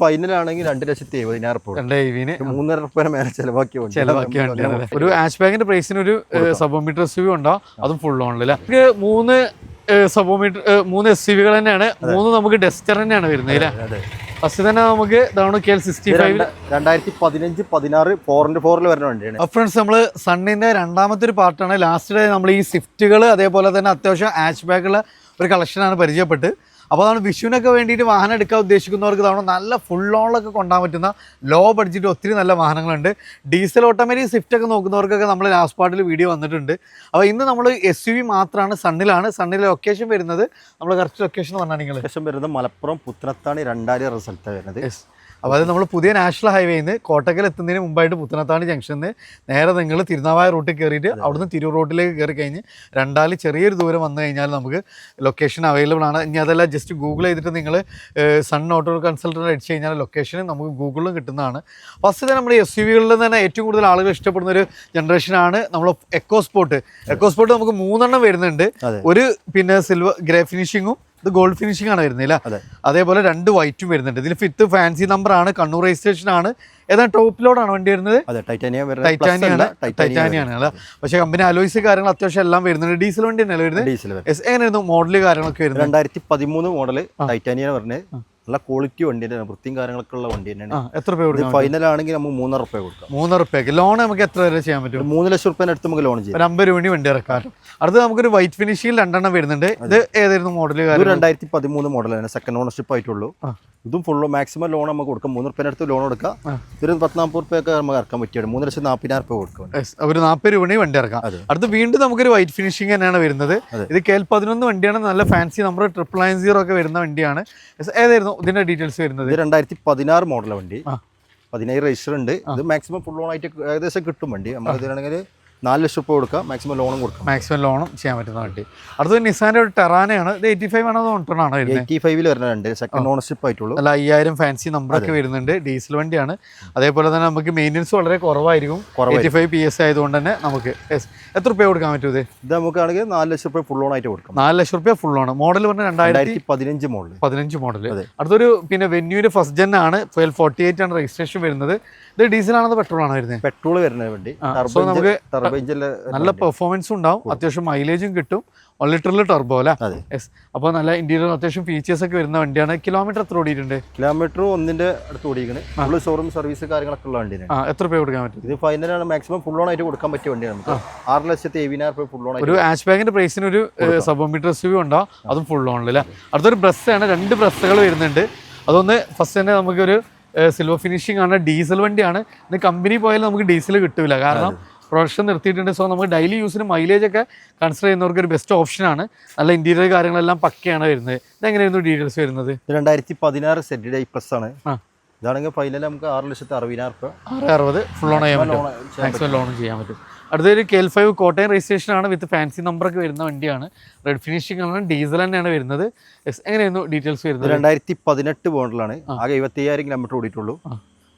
ഫൈനലാണെങ്കിൽ 2,70,000 3,500 മേലെ ചെലവാക്കി ഒരു ഹാച്ച് ബാഗിന്റെ പ്രൈസിന് ഒരു സബോമീറ്റർ SUV ഉണ്ടോ, അതും ഫുൾ ഓണില്. മൂന്ന് സബോമീറ്റർ 3 SUV-കൾ തന്നെയാണ്. 3 നമുക്ക് ഡസ്റ്റർ തന്നെയാണ് വരുന്നത്. ഫസ്റ്റ് തന്നെ നമുക്ക് 65 2015-16 4x4 വരുന്ന വണ്ടിയാണ്. ഫ്രണ്ട്സ്, നമ്മൾ സണ്ണിന്റെ രണ്ടാമത്തെ ഒരു പാർട്ടാണ്. ലാസ്റ്റ് ഡേ നമ്മൾ ഈ സ്വിഫ്റ്റുകൾ അതേപോലെ തന്നെ അത്യാവശ്യം ഹാച്ച് ബാഗുള്ള ഒരു കളക്ഷനാണ് പരിചയപ്പെട്ട്. അപ്പോൾ അതാണ് വിഷുവിനൊക്കെ വേണ്ടിയിട്ട് വാഹനം എടുക്കാൻ ഉദ്ദേശിക്കുന്നവർക്ക് തവണ നല്ല ഫുൾ ഓണിലൊക്കെ കൊണ്ടുപോകാൻ പറ്റുന്ന ലോ ബഡ്ജറ്റ് ഒത്തിരി നല്ല വാഹനങ്ങളുണ്ട്. ഡീസൽ ഓട്ടോമാറ്റിക് സ്വിഫ്റ്റൊക്കെ നോക്കുന്നവർക്കൊക്കെ നമ്മൾ ലാസ്റ്റ് പാർട്ടിൽ വീഡിയോ വന്നിട്ടുണ്ട്. അപ്പോൾ ഇന്ന് നമ്മൾ SUV മാത്രമാണ് സണ്ണിലാണ്. സണ്ണിലെ ലൊക്കേഷൻ വരുന്നത് നമ്മൾ കറക്റ്റ് ലൊക്കേഷൻ പറഞ്ഞാൽ നിങ്ങൾ ലൊക്കേഷൻ വരുന്നത് മലപ്പുറം പുത്തനത്താണി 2 റിസൾട്ടാണ് വരുന്നത്. അപ്പോൾ അത് നമ്മൾ പുതിയ നാഷണൽ ഹൈവേയിൽ നിന്ന് കോട്ടക്കൽ എത്തുന്നതിന് മുമ്പായിട്ട് പുത്തനത്താണി ജംഗ്ഷനിൽ നിന്ന് നേരെ നിങ്ങൾ തിരുനാവായ റൂട്ടിൽ കയറിയിട്ട് അവിടുന്ന് തിരൂർ റോഡിലേക്ക് കയറി കഴിഞ്ഞ് രണ്ടാല് ചെറിയൊരു ദൂരം വന്നു കഴിഞ്ഞാൽ നമുക്ക് ലൊക്കേഷൻ അവൈലബിൾ ആണ്. ഇനി അതല്ല ജസ്റ്റ് ഗൂഗിൾ ചെയ്തിട്ട് നിങ്ങൾ സൺ ഓട്ടോ കൺസൾട്ടൻ്റ് അടിച്ച് കഴിഞ്ഞാൽ ലൊക്കേഷൻ നമുക്ക് ഗൂഗിളിലും കിട്ടുന്നതാണ്. ഫസ്റ്റ് തന്നെ നമ്മുടെ SUV-കളിൽ തന്നെ ഏറ്റവും കൂടുതൽ ആളുകൾ ഇഷ്ടപ്പെടുന്ന ഒരു ജനറേഷനാണ് നമ്മൾ എക്കോസ്പോർട്ട്. എക്കോസ്പോർട്ട് നമുക്ക് 3 വരുന്നുണ്ട്. ഒരു പിന്നെ സിൽവർ ഗ്രേ ഫിനിഷിങ്ങും ഇത് ഗോൾഡ് ഫിനിഷിംഗ് ആണ് വരുന്നില്ല. അതേപോലെ 2 വൈറ്റും വരുന്നുണ്ട്. ഇതിൽ 5th ഫാൻസി നമ്പർ ആണ്, കണ്ണൂർ രജിസ്ട്രേഷൻ ആണ്. ഏതാണ് ടോപ്പിലോടാണ് വണ്ടി വരുന്നത്? ടൈറ്റാനിയാണ് അല്ല, പക്ഷേ കമ്പനി അലോയ്സ് കാര്യങ്ങൾ അത്യാവശ്യം എല്ലാം വരുന്നുണ്ട്. ഡീസൽ വണ്ടി തന്നെയല്ലേ വരുന്നത്? എങ്ങനെയായിരുന്നു മോഡല് കാര്യങ്ങളൊക്കെ വരുന്നത്? 2013 മോഡല് ടൈറ്റാനിയാണ് പറഞ്ഞത്. നല്ല ക്വാളിറ്റി വണ്ടി തന്നെയാണ്, വൃത്തിയും കാര്യങ്ങളൊക്കെ ഉള്ള വണ്ടി തന്നെയാണ്. എത്ര രൂപ ഫൈനൽ ആണെങ്കിൽ നമുക്ക് 3,500 കൊടുക്കാം. 3,500 ലോൺ നമുക്ക് എത്ര വരെ ചെയ്യാൻ പറ്റും? 3 ലക്ഷം റുപ്യ അടുത്ത് നമുക്ക് ലോൺ ചെയ്യാം. 50 രൂപ വണ്ടി ഇറക്കാം. അടുത്ത് നമുക്കൊരു വൈറ്റ് ഫിനിഷിൽ 2 വരുന്നുണ്ട്. ഇത് ഏതായിരുന്നു മോഡല്? 2013 മോഡലാണ്, സെക്കൻഡ് ഓണർഷിപ്പ് ആയിട്ടുള്ളൂ. ഇതും ഫുള്ള് മാക്സിമം ലോൺ നമുക്ക് കൊടുക്കാം. 3 റുപ്യ അടുത്ത് ലോൺ കൊടുക്കാം. ഒരു 10-40 റുപ്യൊക്കെ നമുക്ക് ഇറക്കാൻ പറ്റിയാണ്. 3,40,000 രൂപ കൊടുക്കാം. ഒരു 40 രൂപ വണ്ടി ഇറക്കാം. അടുത്ത് വീണ്ടും നമുക്കൊരു വൈറ്റ് ഫിനിഷിംഗ് തന്നെയാണ് വരുന്നത്. ഇത് KL11 വണ്ടിയാണ്. നല്ല ഫാൻസി നമ്പർ 990 ഒക്കെ വരുന്ന വണ്ടിയാണ്. ഏതായിരുന്നു ഇതിന്റെ ഡീറ്റെയിൽസ് വരുന്നത്? 2016 മോഡൽ വണ്ടി, 17 രജിസ്റ്റർ ഉണ്ട്. ഇത് മാക്സിമം ഫുൾ ലോൺ ആയിട്ട് ഏകദേശം കിട്ടും വണ്ടി. നമുക്ക് ഇതിനാണെങ്കിൽ 4 ലക്ഷം രൂപ കൊടുക്കാം. മാക്സിമം ലോണും കൊടുക്കാം. മാക്സിമം ലോണും ചെയ്യാൻ പറ്റുന്ന വണ്ടി. അടുത്ത നിസാന്റെ ഒരു ടെറാനയാണ്. ഇത് 85 ആണോ 85 വരുന്നുണ്ട്. സെക്കൻഡ് ഓണർഷിപ്പ് ആയിട്ടുള്ളൂ. അല്ല 5000 ഫാൻസി നമ്പറൊക്കെ വരുന്നുണ്ട്. ഡീസൽ വണ്ടിയാണ്. അതേപോലെ തന്നെ നമുക്ക് മെയിൻ്റെനൻസ് വളരെ കുറവായിരിക്കും. 85 PS ആയതുകൊണ്ട് തന്നെ നമുക്ക് എത്ര രൂപ കൊടുക്കാൻ പറ്റും? ഇത് നമുക്കാണെങ്കിൽ 4 ലക്ഷം രൂപ ഫുൾ ലോൺ ആയിട്ട് കൊടുക്കാം. 4 ലക്ഷം രൂപ ഫുൾ ലോൺ. മോഡൽ പറഞ്ഞാൽ 2015 മോഡൽ. അടുത്തൊരു പിന്നെ വെന്യൂവിന്റെ ഫസ്റ്റ് ജെൻ ആണ്. 1248 ആണ് രജിസ്ട്രേഷൻ വരുന്നത്. ഇത് ഡീസൽ ആണോ പെട്രോൾ ആണോ വരുന്നത്? പെട്രോൾ വരുന്ന വണ്ടി. നമുക്ക് നല്ല പെർഫോമൻസും ഉണ്ടാവും, അത്യാവശ്യം മൈലേജും കിട്ടും. 1 ലിറ്ററിൽ ടർബോ അല്ലേ? അപ്പോൾ നല്ല ഇന്റീരിയർ അത്യാവശ്യം ഫീച്ചേഴ്സ് ഒക്കെ വരുന്ന വണ്ടിയാണ്. കിലോമീറ്റർ എത്ര ഓടിയിട്ടുണ്ട്? കിലോമീറ്റർ 1 അടുത്ത് ഓടിക്കുന്നത്. ഫുൾ ഷോറൂം സർവീസ് കാര്യങ്ങളൊക്കെ ഉള്ള വണ്ടിയാണ്. എത്ര രൂപ കൊടുക്കാൻ പറ്റും? ഇത് ഫൈനലാണ് മാക്സിമം ഫുൾ ലോൺ ആയിട്ട് കൊടുക്കാൻ പറ്റിയ വണ്ടിയാണ്. നമുക്ക് 6,70,000 രൂപ ഫുൾ ലോൺ. ഒരു ഹാച്ച് ബാഗിന്റെ പ്രൈസിന് ഒരു സബോമീറ്റർ SUV ഉണ്ടോ, അതും ഫുൾ ലോണിൽ അല്ലേ? അടുത്തൊരു ബ്രസ്സാണ്. 2 ബ്രസ്സുകൾ വരുന്നുണ്ട്. അതൊന്ന് ഫസ്റ്റ് തന്നെ നമുക്കൊരു സിൽവർ ഫിനിഷിംഗ് ആണ്. ഡീസൽ വണ്ടിയാണ്. ഇന്ന് കമ്പനി പോയാലും നമുക്ക് ഡീസൽ കിട്ടില്ല, കാരണം പ്രൊഡക്ഷൻ നിർത്തിയിട്ടുണ്ട്. സോ നമുക്ക് ഡെയിലി യൂസിന് മൈലേജ് ഒക്കെ കൺസിഡർ ചെയ്യുന്നവർക്ക് ഒരു ബെസ്റ്റ് ഓപ്ഷനാണ്. നല്ല ഇന്റീരിയർ കാര്യങ്ങളെല്ലാം പക്കയാണ് വരുന്നത്. ഇതെങ്ങനെയായിരുന്നു ഡീറ്റെയിൽസ് വരുന്നത്? 2016 ZDI+ ആണ്. ഇതാണെങ്കിൽ ഫൈനൽ നമുക്ക് 6,60,000 രൂപ 660 ഫുൾ ലോൺ ചെയ്യാൻ പറ്റും. മാക്സിമം ലോണും ചെയ്യാൻ പറ്റും. അടുത്തൊരു KL5 കോട്ടയം രജിസ്ട്രേഷൻ ആണ്. വിത്ത് ഫാൻസി നമ്പറൊക്കെ വരുന്ന വണ്ടിയാണ്. റെഡ് ഫിനിഷിംഗ് ആണ്. ഡീസൽ തന്നെയാണ് വരുന്നത്. എങ്ങനെയായിരുന്നു ഡീറ്റെയിൽസ് വരുന്നത്? 2018 മോഡലാണ്. ആകെ 75,000 കിലോമീറ്റർ ഓടിയിട്ടുള്ളൂ.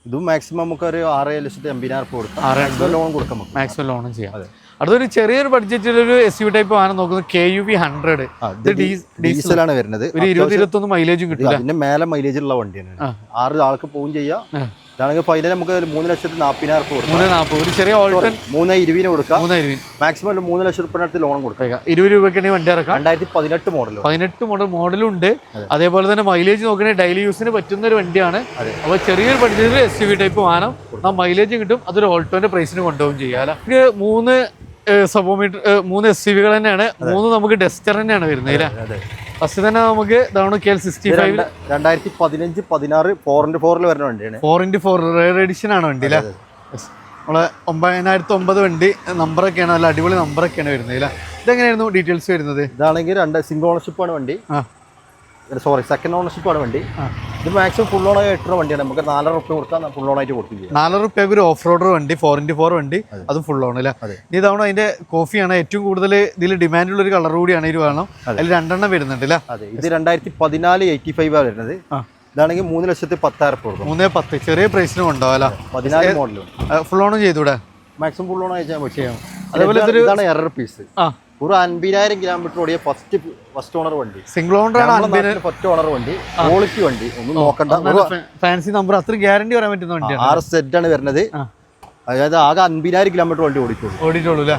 ഇതും മാക്സിമം നമുക്ക് ഒരു 6,80,000 രൂപ കൊടുക്കാം. ലോൺ കൊടുക്കാം. മാക്സിമം ലോണും ചെയ്യാം. അടുത്തൊരു ചെറിയൊരു ബഡ്ജറ്റിലൊരു SUV ടൈപ്പ് വാഹനം നോക്കുന്നത് KUV 100. ഡീസലാണ് വരുന്നത്. ഒരു 20-21 മൈലേജും കിട്ടില്ല. അതിന്റെ മേലെ മൈലേജ് ഉള്ള വണ്ടിയാണ്. 6 ആൾക്ക് പോവും ചെയ്യാം. ഇതാണെങ്കിൽ ഫൈനൽ നമുക്ക് 3,40,000 രൂപ കൊടുക്കാം. 3,40,000 ഒരു ചെറിയ 3,20,000 കൊടുക്കാം. 3,20,000 മാക്സിമം 3 ലക്ഷം രൂപ അടുത്ത് ലോൺ കൊടുക്കാം. 20 രൂപയ്ക്കാണെങ്കിൽ വണ്ടി ഇറക്കാം. 2018 മോഡലും ഉണ്ട്. അതേപോലെ തന്നെ മൈലേജ് നോക്കണേ ഡെയിലി യൂസിന് പറ്റുന്ന ഒരു വണ്ടിയാണ്. അപ്പോൾ ചെറിയൊരു ബഡ്ജറ്റിൽ SUV ടൈപ്പ് വാഹനം മൈലേജ് കിട്ടും. അതൊരു ഓൾട്ടോന്റെ പ്രൈസിന് കൊണ്ടുപോകും ചെയ്യാം. 3 സബോമീറ്റർ 3 SUV-കൾ തന്നെയാണ്. 3 നമുക്ക് ഡസ്റ്റർ തന്നെയാണ് വരുന്നത്. ഫസ്റ്റ് തന്നെ നമുക്ക് KL65 2015-16 4x4 വരുന്ന വണ്ടിയാണ്. 4x4 റെയർ എഡിഷൻ ആണ് വണ്ടി അല്ലേ? നമ്മളെ 9009 വണ്ടി. നമ്പറൊക്കെയാണ് നല്ല അടിപൊളി നമ്പറൊക്കെയാണ് വരുന്നത്. ഇതെങ്ങനെയായിരുന്നു ഡീറ്റെയിൽസ് വരുന്നത്? ഇതാണെങ്കിൽ 2 സിംഗിൾ ഓണർഷിപ്പ് ആണ് വണ്ടി. സെക്കൻഡ് ഓണർഷിപ്പ് ആണ് വണ്ടി. ഇത് മാക്സിമം ഫുൾ ലോൺ ആയിട്ടുള്ള വണ്ടിയാണ്. നമുക്ക് 4,00,000 രൂപ കൊടുക്കാൻ ഫുൾ ലോൺ ആയിട്ട് കൊടുക്കും. 4,00,000 രൂപ ഒരു ഓഫ് റോഡർ വണ്ടി 4x4 വണ്ടി, അതും ഫുൾ ലോൺ അല്ലേ? ഇതാണ് അതിന്റെ കോഫിയാണ് ഏറ്റവും കൂടുതൽ ഇതിൽ ഡിമാൻഡുള്ള ഒരു കളർ കൂടിയാണ്. ഇത് വേണം. അതിൽ 2 വരുന്നുണ്ട് അല്ലേ? ഇത് 2014 85 ആണ് വരുന്നത്. ഇതാണെങ്കിൽ 3,10,000 രൂപ കൊടുക്കും. 3,10,000 ചെറിയ പ്രൈസിനും ഉണ്ടാവല്ലോ. 14 മോഡലും ഫുൾ ഓൺ ചെയ്തൂടെ? മാക്സിമം ഫുൾ ലോൺ അയച്ചാൽ പറ്റും. അതേപോലെ ഇതാണ് എറർ പീസ്. ഒരു 50,000 കിലോമീറ്റർ ഓടിയ ഫസ്റ്റ് ഓണർ വണ്ടി. സിംഗിൾ ഓണർ ആണ്, ഫസ്റ്റ് ഓണർ വണ്ടി, ക്വാളിറ്റി വണ്ടി, ഒന്നും നോക്കണ്ട. ഫാൻസി നമ്പർ, അത്ര ഗ്യാരണ്ടി പറയാൻ പറ്റുന്ന വണ്ടിയാണ്. RZ ആണ് വരുന്നത്. അതായത് ആകെ 50,000 കിലോമീറ്റർ വണ്ടി ഓടിയിട്ടുള്ളൂ അല്ലേ?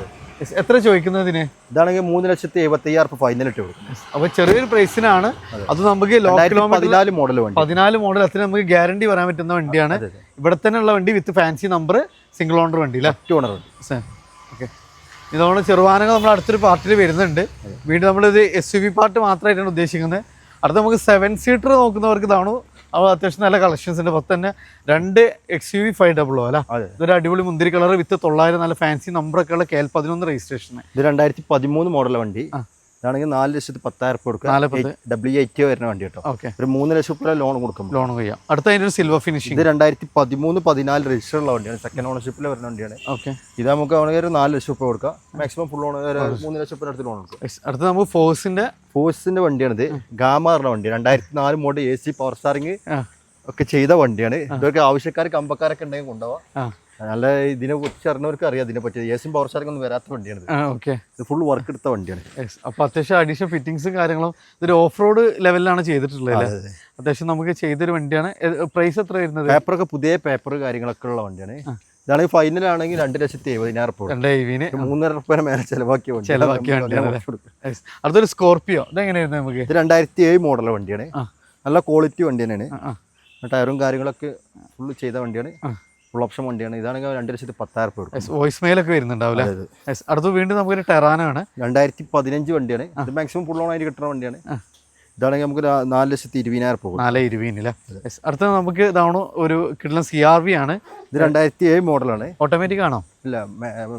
എത്ര ചോദിക്കുന്നതിന്? ഇതാണെങ്കിൽ 3,70,000 ഫൈനൽ ഇട്ട് കൊടുക്കും. അപ്പൊ ചെറിയൊരു പ്രൈസിനാണ്. അത് നമുക്ക് 14 മോഡൽ വണ്ടി, 14 മോഡൽ, അത്ര നമുക്ക് ഗ്യാരണ്ടി പറയാൻ പറ്റുന്ന വണ്ടിയാണ്. ഇവിടെ തന്നെ ഉള്ള വണ്ടി വിത്ത് ഫാൻസി നമ്പർ, സിംഗിൾ ഓണർ വണ്ടി അല്ലേ? ഓണർ വണ്ടി. ഓക്കെ, ഇതോടെ ചെറുവാഹനങ്ങൾ നമ്മൾ അടുത്തൊരു പാർട്ടിൽ വരുന്നുണ്ട്. വീണ്ടും നമ്മളിത് SUV പാർട്ട് മാത്രമായിട്ടാണ് ഉദ്ദേശിക്കുന്നത്. അടുത്ത നമുക്ക് 7 സീറ്റർ നോക്കുന്നവർക്ക് ഇതാണ്. അപ്പോൾ അത്യാവശ്യം നല്ല കളക്ഷൻസ് ഉണ്ട്. അപ്പോൾ തന്നെ 2 XUV 500 അല്ല, ഇതൊരു അടിപൊളി മുന്തിരി കളർ വിത്ത് 900, നല്ല ഫാൻസി നമ്പറൊക്കെ ഉള്ള KL11 രജിസ്ട്രേഷൻ. ഇത് 2013 മോഡൽ വണ്ടി. ഇതാണെങ്കിൽ 4,10,000 കൊടുക്കുക. W80 വരുന്ന വണ്ടി കേട്ടോ. ഒരു 3 ലക്ഷം രൂപ ലോൺ കൊടുക്കും. ലോൺ ചെയ്യാം. അടുത്ത അതിൻ്റെ ഒരു സിൽവർ ഫിനിഷിംഗ്. ഇത് 2013-14 രജിസ്റ്റർ ഉള്ള വണ്ടിയാണ്. സെക്കൻഡ് ഓണർഷിപ്പിൽ വരുന്ന വണ്ടിയാണ്. ഓക്കെ, ഇത് നമുക്ക് ആണെങ്കിൽ ഒരു 4 ലക്ഷം രൂപ കൊടുക്കാം. മാക്സിമം ഫുൾ ഓൺ 3 ലക്ഷം രൂപ അടുത്ത് ലോൺ കൊടുക്കും. അടുത്ത നമുക്ക് ഫോഴ്സിന്റെ വണ്ടിയാണിത്. ഗാമ പറഞ്ഞ വണ്ടി, 2004 മോഡൽ AC പവർ സ്റ്റാറിങ് ഒക്കെ ചെയ്ത വണ്ടിയാണ്. ഇതൊക്കെ ആവശ്യക്കാർ കമ്പക്കാരൊക്കെ ഉണ്ടെങ്കിൽ കൊണ്ടുപോകാം. നല്ല ഇതിനെ കുറിച്ച് അറിഞ്ഞവർക്ക് അറിയാം ഇതിനെ പറ്റി. AC പവർ സ്റ്റാറിംഗ് ഒന്നും വരാത്ത വണ്ടിയാണ്. ഇത് ഫുൾ വർക്ക് എടുത്ത വണ്ടിയാണ്. അപ്പോൾ അത്യാവശ്യം അഡീഷണൽ ഫിറ്റിംഗ്സും കാര്യങ്ങളും ഇതൊരു ഓഫ് റോഡ് ലെവലിലാണ് ചെയ്തിട്ടുള്ളത്. അത്യാവശ്യം നമുക്ക് ചെയ്തൊരു വണ്ടിയാണ്. പ്രൈസ് എത്ര വരുന്നത്? പേപ്പറൊക്കെ പുതിയ പേപ്പർ കാര്യങ്ങളൊക്കെ ഉള്ള വണ്ടിയാണ്. ഇതാണെങ്കിൽ ഫൈനൽ ആണെങ്കിൽ 2,70,000 രൂപ. 3,500 രൂപ മേലെ ചെലവാക്കിയ വണ്ടിയാണ്. അടുത്തൊരു സ്കോർപിയോ, ഇതെങ്ങനെയായിരുന്നു നമുക്ക്? ഇത് 2007 മോഡൽ വണ്ടിയാണ്. നല്ല ക്വാളിറ്റി വണ്ടി തന്നെയാണ്. ടയറും കാര്യങ്ങളൊക്കെ ഫുള്ള് ചെയ്ത വണ്ടിയാണ്. ഫുൾ ഓപ്ഷൻ വണ്ടിയാണ്. ഇതാണെങ്കിൽ 2,10,000 രൂപ. വോയിസ് മെയിലൊക്കെ വരുന്നുണ്ടാവില്ല. അടുത്ത് വീണ്ടും നമുക്കൊരു ടെറാനാണ്. 2015 വണ്ടിയാണ്. ഇത് മാക്സിമം ഫുൾ ഓൺ ആയിട്ട് കിട്ടുന്ന വണ്ടിയാണ്. ഇതാണെങ്കിൽ നമുക്ക് 4,20,000 രൂപ. 4,20,000 അടുത്ത നമുക്ക് ഇതാണ് ഒരു കിട്ടുന്ന CRV ആണ്. ഇത് 2007 മോഡലാണ്. ഓട്ടോമാറ്റിക് ആണോ? ഇല്ല,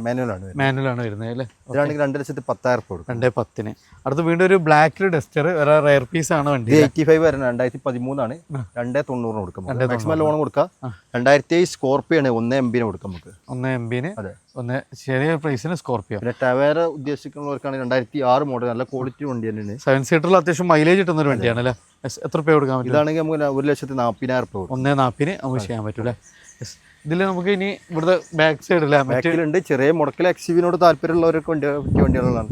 മാനുവലാണ് വരുന്നത് അല്ലേ? ഇതാണെങ്കിൽ 2,10,000 രൂപ. 2,10,000. അടുത്ത് വീണ്ടും ഒരു ബ്ലാക്ക് ഡസ്റ്റർ, വേറെ റയർ പീസ് ആണ് വണ്ടി. 85 വരുന്നത് 2013 ആണ്. 2,90 കൊടുക്കാം. മാക്സിമം ലോൺ കൊടുക്കാം. 2007 സ്കോർപിയോ ആണ്. 1 MB കൊടുക്കാം നമുക്ക്. 1 MB ചെറിയ പ്രൈസിന് സ്കോർപിയോ. പിന്നെ ടവേര ഉദ്ദേശിക്കുന്നവർക്കാണ് 2006 മോഡൽ, നല്ല ക്വാളിറ്റി വണ്ടി തന്നെയാണ്. 7 സീറ്ററിൽ അത്യാവശ്യം മൈലേജ് കിട്ടുന്ന ഒരു വണ്ടിയാണ് അല്ലേ? എത്ര രൂപ കൊടുക്കാൻ പറ്റും? ഇതാണെങ്കിൽ നമുക്ക് 1,40,000 രൂപ. 1,40,000 നമുക്ക് ചെയ്യാൻ പറ്റും അല്ലേ? ഇതിൽ നമുക്ക് ഇനി ഇവിടുത്തെ ബാക്ക് സൈഡ് അല്ലേ ബാക്കിലുണ്ട്. ചെറിയ മുടക്കിൽ XUV-നോട് താല്പര്യമുള്ളവർക്ക് വണ്ടികളാണ്.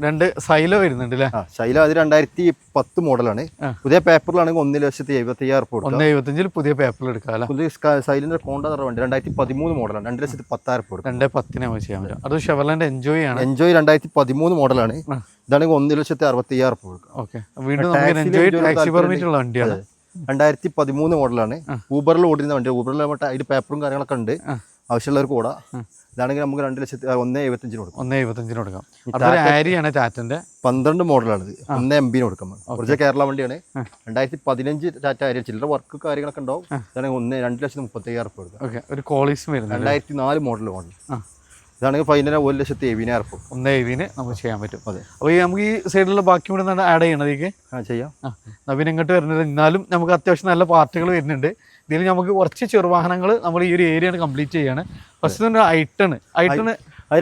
2 സൈലോ വരുന്നുണ്ട് അല്ലേ? സൈലോ അത് 2010 മോഡലാണ്. പുതിയ പേപ്പറിലാണെങ്കിൽ 1,70,000 രൂപ. 1,75,000 പുതിയ പേപ്പറിൽ എടുക്കാം അല്ലേ? പുതിയ സൈലിന്റെ കോണ്ട വണ്ടി 2013 മോഡലാണ്. 2,10,000 രൂപ. 2,10,000 നമുക്ക് ചെയ്യാൻ പറ്റും. അത് ഷെവർലെൻ്റെ എൻജോയ് ആണ്. എൻജോയ് 2013 മോഡലാണ്. ഇതാണെങ്കിൽ 1,60,000 രൂപ കൊടുക്കാം. ഓക്കെ, വീണ്ടും നമുക്ക് എൻജോയ് ടാക്സി പെർമിറ്റ് ഉള്ള വണ്ടിയാണ്. 2013 മോഡലാണ്. ഊബറിൽ ഓടുന്ന വണ്ടി. ഊബറിൽ അതിന്റെ പേപ്പറും കാര്യങ്ങളൊക്കെ ഉണ്ട്. ആവശ്യമുള്ളവർക്ക് ഓടാം. ഇതാണെങ്കിൽ നമുക്ക് 1,75,000 കൊടുക്കാം. 1,75,000 കൊടുക്കാം. ആരിയാണ് ടാറ്റന്റെ 12 മോഡലാണിത്. 1 MB കൊടുക്കാം. കുറച്ച് കേരള വണ്ടിയാണ്. 2015 ടാറ്റ ആരിയ. ചില്ലറ വർക്ക് കാര്യങ്ങളൊക്കെ ഉണ്ടാവും. ഇതാണെങ്കിൽ 2,30,000 രൂപ കൊടുക്കാം. ഓക്കെ, ഒരു കോളീസും വരുന്നത് 2004 മോഡൽ. ഇതാണെങ്കിൽ ഫൈനൽ 1,70,000 രൂപ. 1,70,000 നമുക്ക് ചെയ്യാൻ പറ്റും. അതെ, അപ്പോൾ നമുക്ക് ഈ സൈഡിലുള്ള ബാക്കി കൂടെ ആഡ് ചെയ്യണതേക്ക് ചെയ്യാം. നവീൻ ഇങ്ങോട്ട് വരുന്നത്. എന്നാലും നമുക്ക് അത്യാവശ്യം നല്ല പാർട്ടുകൾ വരുന്നുണ്ട്. ഇതിൽ നമുക്ക് കുറച്ച് ചെറുവാഹനങ്ങൾ നമ്മൾ ഈ ഒരു ഏരിയ കംപ്ലീറ്റ് ചെയ്യാണ്. ഫസ്റ്റ് തന്നെ ഐട്ടൺ അത്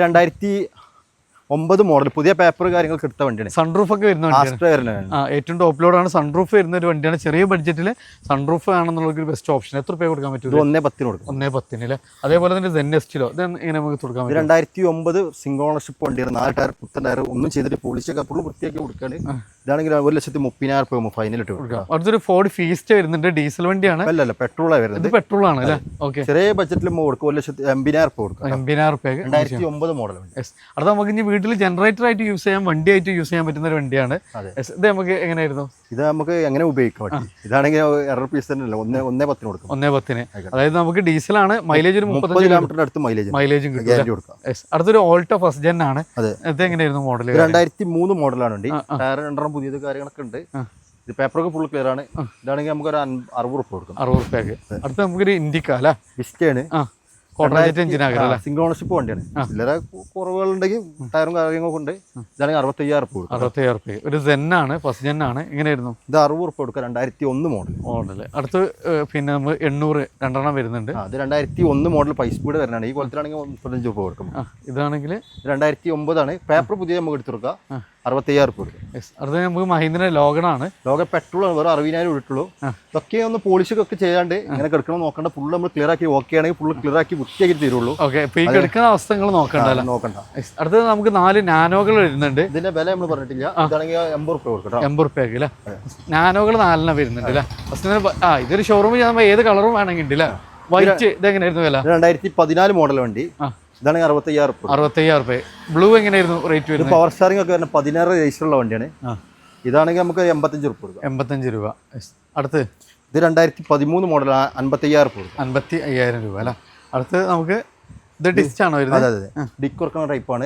2009 മോഡൽ. പുതിയ പേപ്പർ കാര്യങ്ങൾ എടുത്ത വണ്ടിയാണ്. സൺറൂഫ് ഒക്കെ വരുന്ന വണ്ടിയാണ്. ഏറ്റവും ടോപ്പ് ലോഡാണ്. സൺറൂഫ് വരുന്ന ഒരു വണ്ടിയാണ്. ചെറിയ ബഡ്ജറ്റിൽ സൺറൂഫ് ആണെന്നുള്ള ഒരു ബെസ്റ്റ് ഓപ്ഷൻ. എത്ര രൂപ കൊടുക്കാൻ പറ്റും? 1,10,000 കൊടുക്കും. 1,10,000 അല്ലേ? അതേപോലെ തന്നെ ZS-ലോ ഇത് എങ്ങനെ നമുക്ക് കൊടുക്കാൻ പറ്റും? 2009 സിംഗിൾ ഓണർഷിപ്പ് വണ്ടിയാണ്. 4 ടയർ, പുത്തൻ ടയർ, ഒന്നും ചെയ്തിട്ട് പോളിഷൊക്കെ ഫുള്ള് വൃത്തിയാക്കി കൊടുക്കാണ്. ഇതാണെങ്കിൽ 1,30,000 രൂപ ഫൈനൽ ഇട്ട് കൊടുക്കാം. അടുത്തൊരു ഫോർഡ് ഫീസ്റ്റ് വരുന്നുണ്ട്. ഡീസൽ വണ്ടിയാണ്. അല്ല, പെട്രോളാണ് വരുന്നത്. ഇത് പെട്രോൾ ആണ് അല്ലേ? ഓക്കെ, ചെറിയ ബഡ്ജറ്റിൽ കൊടുക്കും. 1,80,000 രൂപ കൊടുക്കും. 80,000 രൂപ. 2009 മോഡൽ. അടുത്ത നമുക്ക് ഇനി വീട്ടിൽ ജനറേറ്റർ ആയിട്ട് യൂസ് ചെയ്യാൻ, വണ്ടിയായിട്ട് യൂസ് ചെയ്യാൻ പറ്റുന്ന ഒരു വണ്ടിയാണ്. ഇത് നമുക്ക് എങ്ങനെയായിരുന്നു? ഇത് നമുക്ക് എങ്ങനെ ഉപയോഗിക്കാൻ പറ്റും? ഇതാണെങ്കിൽ എറർ പീസ് തന്നെ 1,10,000 കൊടുക്കും. 1,10,000. അതായത് നമുക്ക് ഡീസലാണ്. മൈലേജ് ഒരു 30 കിലോമീറ്ററിന് അടുത്ത് മൈലേജും കിട്ടും. അടുത്തൊരു ഓൾട്ടോ ഫസ്റ്റ് ജെൻ ആണ്. ഇത് എങ്ങനെയായിരുന്നു മോഡൽ? 2003 മോഡലാണ് വണ്ടി. ടയർ 2 പുതിയത് കാര്യങ്ങളൊക്കെ ഉണ്ട്. ഇത് പേപ്പറൊക്കെ ഫുൾ ക്ലിയർ ആണ്. ഇതാണെങ്കിൽ നമുക്ക് ഒരു 60 രൂപ കൊടുക്കും. 60 രൂപയ്ക്ക്. അടുത്ത് നമുക്കൊരു ഇൻഡിക്ക അല്ലേ? വിസ്റ്റയാണ്. സിംഗിൾ ഓണർഷിപ്പ് വണ്ടിയാണ്. ചില്ലറ കുറവുകളുണ്ടെങ്കിൽ ടയറും കാര്യങ്ങളൊക്കെ ഉണ്ട്. ഇതാണെങ്കിൽ 65,000 രൂപ. 65,000 രൂപ. ഒരു ജെന്നാണ്, ഫസ്റ്റ് ജെന്നാണ്. എങ്ങനെയായിരുന്നു? ഇത് 60 രൂപ കൊടുക്കുക. 2001 മോഡൽ. അടുത്ത് പിന്നെ നമ്മൾ 800 രണ്ടെണ്ണം വരുന്നുണ്ട്. അത് 2001 മോഡൽ 5 സ്പീഡ് വരുന്നതാണ്. ഈ കൊലത്തിലാണെങ്കിൽ 35 രൂപ കൊടുക്കും. ഇതാണെങ്കിൽ 2009 ആണ്. പേപ്പർ പുതിയ നമുക്ക് എടുത്തു കൊടുക്കാം. 65,000 കൊടുക്കും. അടുത്ത നമുക്ക് മഹീന്ദ്ര ലോഗണാണ്. ലോക പെട്രോൾ ആണ്, വേറെ 60,000 ഇട്ടുള്ളൂ. ഇതൊക്കെ ഒന്ന് പോളിഷൊക്കെ ചെയ്യാണ്ട് ഇങ്ങനെ കിടക്കണം നോക്കണ്ട. ഫുള്ള് നമ്മൾ ക്ലിയർ ആക്കി ഓക്കെ ആണെങ്കിൽ ഫുള്ള് ക്ലിയർ ആക്കി വൃത്തിയാക്കി തരുള്ളൂ. ഓക്കെ, ഇപ്പൊ ഈ കിടക്കുന്ന അവസ്ഥ നിങ്ങൾ നോക്കണ്ട. അടുത്തത് നമുക്ക് 4 നാനോകൾ വരുന്നുണ്ട്. ഇതിന്റെ വില നമ്മൾ പറഞ്ഞിട്ടില്ല. ഇതാണെങ്കിൽ 80 രൂപ കൊടുക്കണം. 80 രൂപയ്ക്ക് അല്ലേ? നാനോകൾ 4 വരുന്നുണ്ട് അല്ലേ? ഇതൊരു ഷോറൂമിൽ ചെയ്യുമ്പോൾ ഏത് കളറും വേണമെങ്കിൽ അല്ലേ? വൈറ്റ് ഇതെങ്ങനെയായിരുന്നു വില? 2014 മോഡൽ വണ്ടി. ഇതാണ് 65,000 രൂപ. 65,000 രൂപ. ബ്ലൂ എങ്ങനെയായിരുന്നു റേറ്റ് വരുന്നത്? പവർ സ്റ്റാറിംഗ് ഒക്കെ വരുന്നത് 16 രജിസ്റ്ററുള്ള വണ്ടിയാണ്. ഇതാണെങ്കിൽ നമുക്ക് 85 രൂപ കൊടുക്കാം. 85 രൂപ. അടുത്ത് ഇത് 2013 മോഡൽ 55,000 രൂപ കൊടുക്കും. 55,000 രൂപ അല്ലേ? അടുത്ത് നമുക്ക് ഇത് ഡിസ്റ്റ് ആണോ വരുന്നത്? അതെ അതെ, ഡിക്ക് വർക്കുന്ന ടൈപ്പാണ്.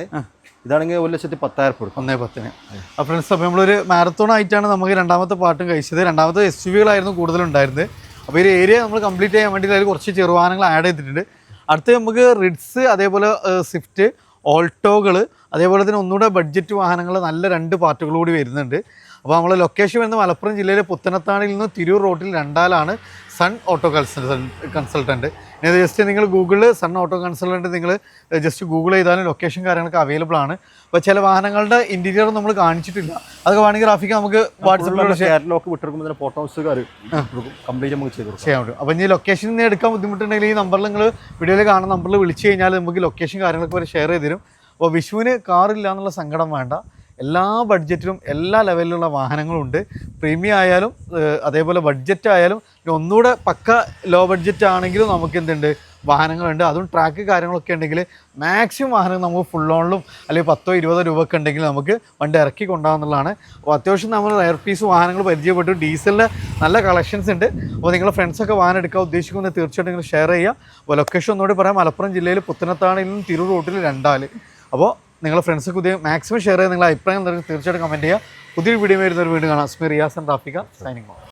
ഇതാണെങ്കിൽ 1,10,000 കൊടുക്കും. 1,10,000. ഫ്രണ്ട്സ്, അപ്പോൾ നമ്മളൊരു മാരത്തോൺ ആയിട്ടാണ് നമുക്ക് രണ്ടാമത്തെ പാട്ടും കഴിച്ചത്. രണ്ടാമത്തെ SUV കളായിരുന്നു കൂടുതലുണ്ടായിരുന്നത്. അപ്പോൾ ഈ ഏരിയ നമ്മൾ കംപ്ലീറ്റ് ചെയ്യാൻ വേണ്ടി അതിൽ കുറച്ച് ചെറുവാഹനങ്ങൾ ആഡ് ചെയ്തിട്ടുണ്ട്. അടുത്ത് നമുക്ക് റിഡ്സ്, അതേപോലെ സ്വിഫ്റ്റ്, ഓൾട്ടോകൾ, അതേപോലെ തന്നെ ഒന്നുകൂടെ ബഡ്ജറ്റ് വാഹനങ്ങൾ നല്ല 2 പാർട്ടുകൾ കൂടി വരുന്നുണ്ട്. അപ്പോൾ നമ്മൾ ലൊക്കേഷൻ വരുന്നത് മലപ്പുറം ജില്ലയിലെ പുത്തനത്താണിയിൽ നിന്ന് തിരൂർ റോഡിൽ രണ്ടാലാണ് സൺ ഓട്ടോ കൺസൾട്ടൻറ്റ്. ഇത് ജസ്റ്റ് നിങ്ങൾ ഗൂഗിളിൽ സൺ ഓട്ടോ കൺസൾട്ടൻറ്റ് നിങ്ങൾ ജസ്റ്റ് ഗൂഗിൾ ചെയ്താലും ലൊക്കേഷൻ കാര്യങ്ങളൊക്കെ അവൈലബിൾ ആണ്. അപ്പോൾ ചില വാഹനങ്ങളുടെ ഇൻറ്റീരിയർ നമ്മൾ കാണിച്ചിട്ടില്ല, അതൊക്കെ വേണമെങ്കിൽ ഗ്രാഫിക്ക് നമുക്ക് വാട്സപ്പിലൂടെ വിട്ടിരിക്കുമ്പോൾ ഫോട്ടോസ് കംപ്ലീറ്റ് നമുക്ക് ചെയ്യാൻ പറ്റും. അപ്പോൾ ഇനി ലൊക്കേഷൻ എടുക്കാൻ ബുദ്ധിമുട്ടുണ്ടെങ്കിൽ ഈ നമ്പറിൽ നിങ്ങൾ വീഡിയോയിൽ കാണുന്ന നമ്പറിൽ വിളിച്ച് കഴിഞ്ഞാൽ നമുക്ക് ലൊക്കേഷൻ കാര്യങ്ങളൊക്കെ വരെ ഷെയർ ചെയ്ത് തരും. അപ്പോൾ വിഷുവിന് കാറില്ല എന്നുള്ള സങ്കടം വേണ്ട. എല്ലാ ബഡ്ജറ്റിലും എല്ലാ ലെവലിലുള്ള വാഹനങ്ങളുണ്ട്. പ്രീമിയം ആയാലും അതേപോലെ ബഡ്ജറ്റ് ആയാലും ഒന്നുകൂടെ പക്ക ലോ ബഡ്ജറ്റ് ആണെങ്കിലും നമുക്ക് എന്തുണ്ട് വാഹനങ്ങളുണ്ട്. അതും ട്രാക്ക് കാര്യങ്ങളൊക്കെ ഉണ്ടെങ്കിൽ മാക്സിമം വാഹനം നമുക്ക് ഫുൾ ഓണിലും അല്ലെങ്കിൽ 10-20 രൂപയൊക്കെ ഉണ്ടെങ്കിൽ നമുക്ക് വണ്ടി ഇറക്കി കൊണ്ടുപോകാന്നുള്ളതാണ്. അപ്പോൾ അത്യാവശ്യം നമ്മൾ എയർ പീസ് വാഹനങ്ങൾ പരിചയപ്പെട്ടു. ഡീസലിൻ്റെ നല്ല കളക്ഷൻസ് ഉണ്ട്. അപ്പോൾ നിങ്ങളുടെ ഫ്രണ്ട്സൊക്കെ വാഹനം എടുക്കാൻ ഉദ്ദേശിക്കുന്നത് തീർച്ചയായിട്ടും നിങ്ങൾ ഷെയർ ചെയ്യുക. അപ്പോൾ ലൊക്കേഷൻ ഒന്നുകൂടി പറയാം, മലപ്പുറം ജില്ലയിൽ പുത്തനത്താണിയിൽ നിന്നും തിരൂർ റോഡിൽ രണ്ടാല്. അപ്പോൾ നിങ്ങളുടെ ഫ്രണ്ട്സൊക്കെ പുതിയ മാക്സിമം ഷെയർ ചെയ്ത് നിങ്ങളുടെ അഭിപ്രായം തീർച്ചയായിട്ടും കമൻറ്റ് ചെയ്യുക. പുതിയൊരു വീഡിയോ വരുന്നൊരു വീഡിയോ കാണാം. Riyas and Rafeeka signing of.